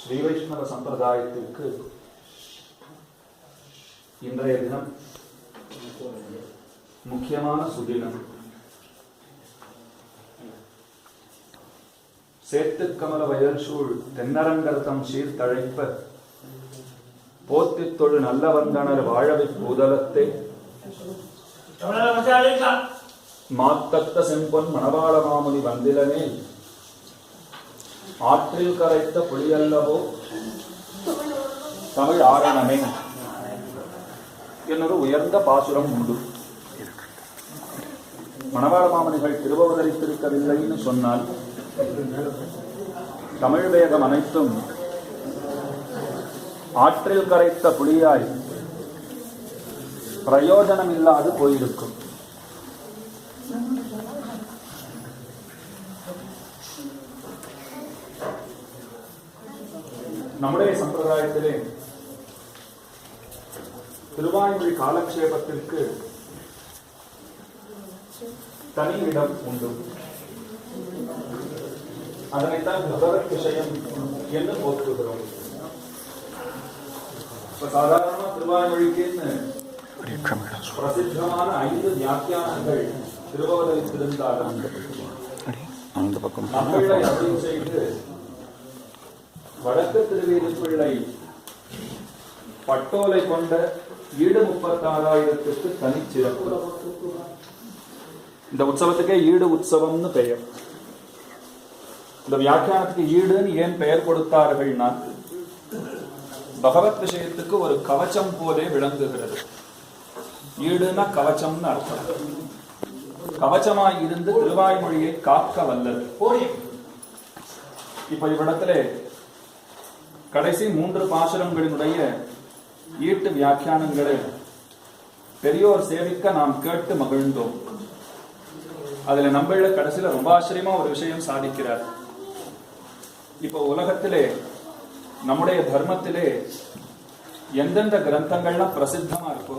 ஸ்ரீ வைஷ்ணவ சம்பிரதாயத்திற்கு இன்றைய தினம் முக்கியமான சுதினம். சேத்துக்கமல வயல்சூழ் தென்னரங்கர்த்தம் சீர்தழைப்ப போத்தித் தொழு நல்ல வந்தனர் வாழவை பூதலத்தை மாத்தத்த செம்பொன் மணவாள மாமுனி வந்திலனே ஆற்றில் கரைத்த புலியல்லவோ தமிழ் ஆரணமே என்னொரு உயர்ந்த பாசுரம் உண்டு. மணவாள மாமுனிகள் திருவவதரித்திருக்கவில்லைன்னு சொன்னால் தமிழ் வேதம் அனைத்தும் ஆற்றில் கரைத்த புலியாய் பிரயோஜனம் இல்லாது போயிருக்கும். நம்முடைய சம்பிரதாயத்திலே திருவாய்மொழி காலக்ஷேபத்திற்கு தனி இடம் உண்டு. அதனைத்தான் பகவத் விஷயம் என்று போற்றுகிறோம். சாதாரணமா திருவாய்மொழிக்குன்னு பிரசித்தமான 5 வியாக்கியானங்கள் திருவவதரித்திருந்தாலும் தமிழை அருள் செய்து வடக்கு திருவேதிப்பிள்ளை பட்டோலை கொண்ட ஈடு 36,000க்கு தனிச்சிறப்பு. இந்த உற்சவத்துக்கே ஈடு உற்சவம்னு பெயர். இந்த வியாக்கியானத்துக்கு ஈடுன்னு ஏன் பெயர் கொடுத்தார்கள்னா பகவத் விஷயத்துக்கு ஒரு கவச்சம் போலே விளங்குகிறது. ஈடுனா கவச்சம்னு அர்த்தம். கவச்சமாய் இருந்து திருவாய்மொழியை காக்க வல்லது. இப்ப இவ்விடத்திலே கடைசி 3 பாசுரங்களினுடைய ஈட்டு வியாக்கியானங்களை பெரியோர் சேவிக்க நாம் கேட்டு மகிழ்ந்தோம். அதுல நம்மள கடைசியில ரொம்ப ஆச்சரியமா ஒரு விஷயம் சாதிக்கிறார். இப்ப உலகத்திலே நம்முடைய தர்மத்திலே எந்தெந்த கிரந்தங்கள்லாம் பிரசித்தமா இருக்கோ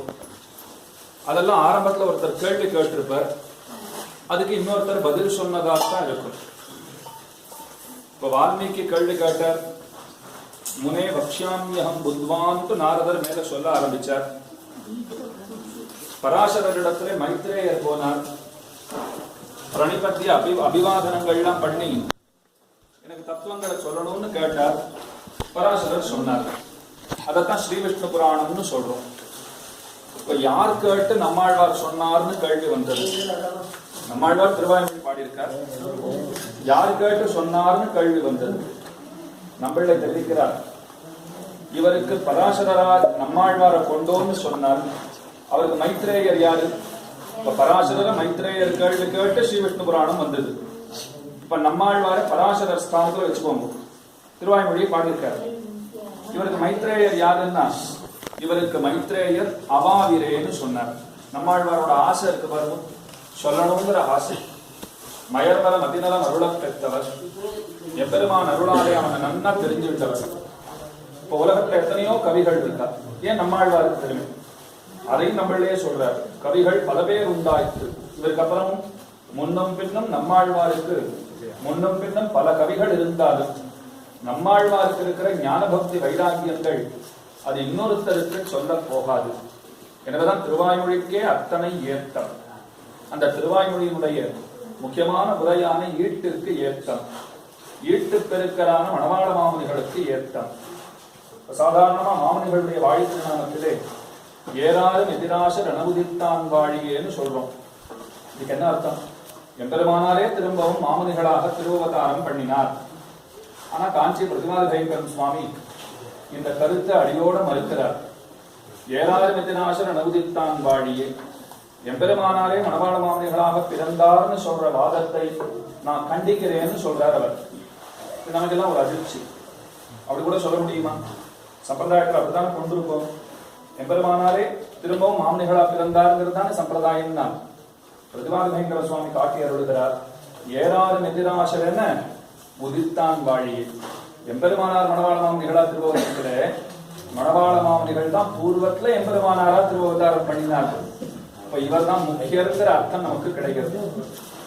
அதெல்லாம் ஆரம்பத்துல ஒருத்தர் கேள்வி கேட்டிருப்பார், அதுக்கு இன்னொருத்தர் பதில் சொன்னதாத்தான் இருக்கும். இப்ப வால்மீகி கேள்வி கேட்டார், முனே வக்ஷ்யாம்யஹம் புத்வான்ட்டு நாரதர் மேல சொல்ல ஆரம்பிச்சார். பராசரரிடத்திலே மைத்ரேயர் போனார், பிரணிபத்திய அபிவாதனங்கள்லாம் பண்ணி எனக்கு தத்துவங்களை சொல்லணும்னு கேட்டார். பராசரர் சொன்னார். அதத்தான் ஸ்ரீ விஷ்ணு புராணம்னு சொல்றோம். இப்ப யார் கேட்டு நம்மாழ்வார் சொன்னார்னு கேள்வி வந்தது. நம்மாழ்வார் திருவாய்மொழி பாடியிருக்கார், யார் கேட்டு சொன்னார்னு கேள்வி வந்தது. நம்மளை தெரிவிக்கிறார், இவருக்கு பராசரராஜ் நம்மாழ்வாரை கொண்டோன்னு சொன்னார். அவருக்கு மைத்ரேயர் யாரு? இப்ப பராசரர மைத்ரேயர் கேள்வி கேட்டு ஸ்ரீ விஷ்ணு புராணம் வந்தது. இப்ப நம்மாழ்வார பராசரர் ஸ்தானத்துல வச்சுக்கோங்க, திருவாய்மொழியை பாடியிருக்காரு. இவருக்கு மைத்ரேயர் யாருன்னா இவருக்கு மைத்ரேயர் அவாவிரேன்னு சொன்னார். நம்மாழ்வாரோட ஆசை இருக்கு பாருங்க, சொல்லணுங்கிற ஆசை. மயர்வரம் அதிநலம் அருளப் பெற்றவர், எப்பெருமான் அருளாலே அவனை நன்னா தெரிஞ்சு விட்டவர். இப்ப உலகத்துல எத்தனையோ கவிகள் இருக்கார், ஏன் நம்மாழ்வாருக்கு தெரியும்? அதையும் நம்மளே சொல்றார், கவிகள் பல பேர் உண்டாயிற்று. இதற்கு அப்புறமும் முன்னும் பின்னும் நம்மாழ்வாருக்கு முன்னும் பின்னும் பல கவிகள் இருந்தாலும் நம்மாழ்வாருக்கு இருக்கிற ஞான பக்தி வைராக்கியங்கள் அது இன்னொருத்தருக்கு சொல்ல போகாது. எனவேதான் திருவாய்மொழிக்கே அத்தனை ஏற்றம். அந்த திருவாய்மொழியினுடைய முக்கியமான முறையான ஈட்டிற்கு ஏற்றம், ஈட்டு பெருக்கரான மணவாள மாமுனிகளுக்கு ஏற்றம். சாதாரணமா மாமுனிகளுடைய வாழ்த்தினானத்திலே ஏறாரும் எதிராசர் அனுபதித்தான் வாழியேன்னு சொல்றோம். இதுக்கு என்ன அர்த்தம்? எம்பெருமானாரே திரும்பவும் மாமுனிகளாக திருவவதாரம் பண்ணினார். ஆனா காஞ்சி பிரதிமாத பயங்கரன் சுவாமி இந்த கருத்தை அடியோட மறுக்கிறார். ஏறாரும் எதிராசர் அனுபதித்தான் வாழியே, எம்பெருமானாரே மணவாள மாமுனிகளாக பிறந்தார்னு சொல்ற வாதத்தை நான் கண்டிக்கிறேன்னு சொல்றார் அவர். நமக்கெல்லாம் ஒரு அதிர்ச்சி. அப்படி கூட சொல்ல முடியுமா? சம்பிரதாயத்தில் அப்படித்தானே கொண்டிருப்போம். எம்பெருமானாரே திரும்பவும் மாமுனிகளா பிறந்தாருங்கிறது தானே சம்பிரதாயம் தான். பிரதிமாத பயங்கர சுவாமி காட்டி அருளுகிறார், ஏறாரும் எதிராசர் என்ன உதித்தான் வாழியே. எம்பெருமானார் மணவாள மாமுனிகளா திருவவதரிக்கிற மணவாள மாமுனிகள் தான் பூர்வத்துல எம்பெருமானாரா திருவவதாரம் பண்ணினார்கள். இப்ப இவர் தான் முக்கியங்கிற அர்த்தம் நமக்கு கிடைக்கிறது.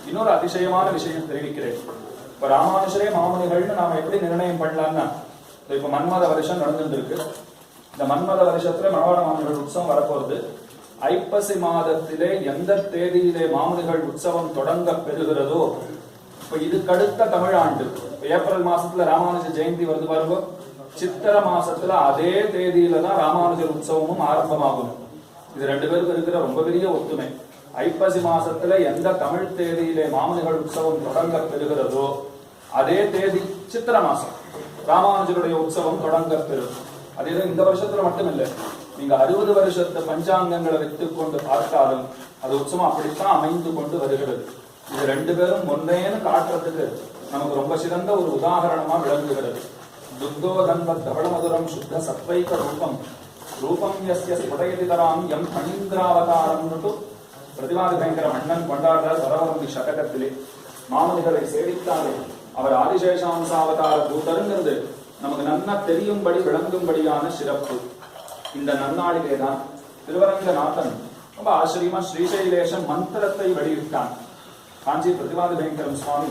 இன்னொரு அதிசயமான விஷயம் தெரிவிக்கிறேன். இப்ப ராமானுஷரே மாமுனிகள்னு நாம எப்படி நிர்ணயம் பண்ணலாம்னா, இப்ப மன்மத வருஷம் நடந்துட்டு இருக்கு. இந்த மன்மத வருஷத்துல மணவாள மாமுனிகள் உற்சவம் வரப்போறது. ஐப்பசி மாதத்திலே எந்த தேதியிலே மாமுனிகள் உற்சவம் தொடங்க பெறுகிறதோ, இப்ப இதுக்கடுத்த தமிழாண்டு ஏப்ரல் மாசத்துல ராமானுஜ ஜெயந்தி வருது பாருங்க, சித்திர மாசத்துல அதே தேதியில தான் ராமானுஜர் உற்சவமும் ஆரம்பமாகும். இது ரெண்டு பேருக்கு இருக்கிற ரொம்ப பெரிய ஒத்துமை. ஐப்பசி மாசத்துல எந்த தமிழ் தேதியிலே மாமுனிகள் உற்சவம் தொடங்க பெறுகிறதோ அதே தேதி சித்திர மாசம் ராமானுஜருடைய உற்சவம் தொடங்க பெறும். அதே இந்த வருஷத்துல மட்டுமில்லை, நீங்க 60 வருஷத்து பஞ்சாங்கங்களை வைத்துக் கொண்டு பார்த்தாலும் அது உற்சவம் அப்படித்தான் அமைந்து கொண்டு வருகிறது. இது ரெண்டு பேரும் ஒன்னேன்னு காட்டுறதுக்கு நமக்கு ரொம்ப சிறந்த ஒரு உதாரணமா விளங்குகிறது. துக்தோதன்வத் தவளமதுரம் சுத்த சத்வைக ரூபம் ரூபம் யஸ்ய ஸ்புடயதிதராம் எம் பணீந்திராவதாரம்னு பிரதிவாதி பயங்கர மன்னன் கொண்டாடுறார் வரவரம்பி சதகத்திலே. மாமுனிகளை சேவித்தாலே அவர் ஆதிசேஷாம்சாவதார தூதருங்கிறது நமக்கு நன்னா தெரியும்படி விளங்கும்படியான சிறப்பு. இந்த நன்னாளிலே தான் திருவரங்கநாதன் ரொம்ப ஆச்சரியமா ஸ்ரீசைலேஷம் மந்திரத்தை வெளியிட்டான். காஞ்சி பிரதிவாதி பயங்கரம் சுவாமி